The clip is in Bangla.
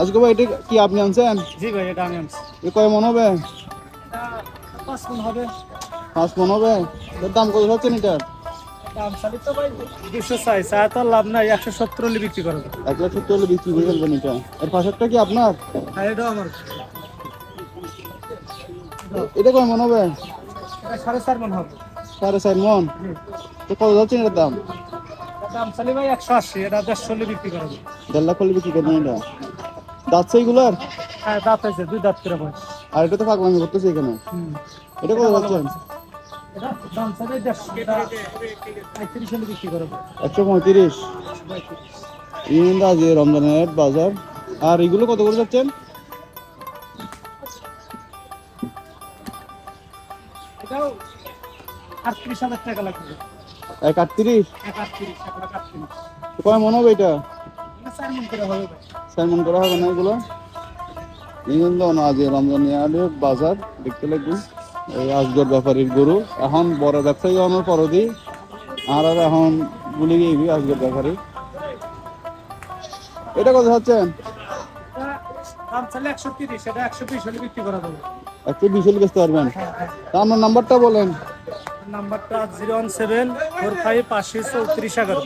আজকে ভাই এটা কি আপনি আনছেন? জি ভাই, এটা আমি আনছি। এ কয় মন হবে? এটা 5 মণ হবে। 5 মন হবে। এর দাম কত হচ্ছেন এটার? দাম চালি তো ভাই 200 চাই, চায় তো লাভ নাই, 170 হলে বিক্রি করবো। 1,70,000 হলে বিক্রি করে ফেলবেন এটা। এর পাশেরটা কি আপনার? আর এটাও আমার। এটা কয় মন হবে? এটা 4.5 মণ হবে। 4.5 মন। জি। তো কত যাচ্ছেন এটার দাম? এটা দাম চালি ভাই 180, এটা 150 হলে বিক্রি করবো। 1.5 লাখ হলে বিক্রি করবেন এটা। দাঁতছে এগুলার? হ্যাঁ, দাঁত হয়েছে, 2 দাঁত করে বয়স। আর এটা তো পাগলামি করতেছে এখানে। হুম। এটা কত যাচ্ছেন? এটা দাম চালি 150, এটা 35 হলে বিক্রি করবো। 135। ইন্দ আজ রমজানের বাজার। আর এগুলো কত করে যাচ্ছেন? এটাও 38,000 টাকা লাগবে। 1.38। 1.38। কয় মন হবে এটা? এটা 4 মণ করে হবে ভাই। 4 মন করা হবে না এগুলো? ইন্দ আজ রমজানের বাজার দেখতে লাগবে। এই আজগর ব্যাপারীর গরু এখন বড় ব্যবসায়ী হওয়ার পরদি আর এখন ভুলে গিয়ে আজগর ব্যাপারী। এটা কত হচ্ছেন? এটা দাম চাইলে 130, এটা 120 হলে বিক্রি করা যাবে। 120 হলে বেচতে পারবেন। হ্যাঁ, হ্যাঁ। তা আপনার নাম্বারটা বলেন। নাম্বারটা 0174580 3411।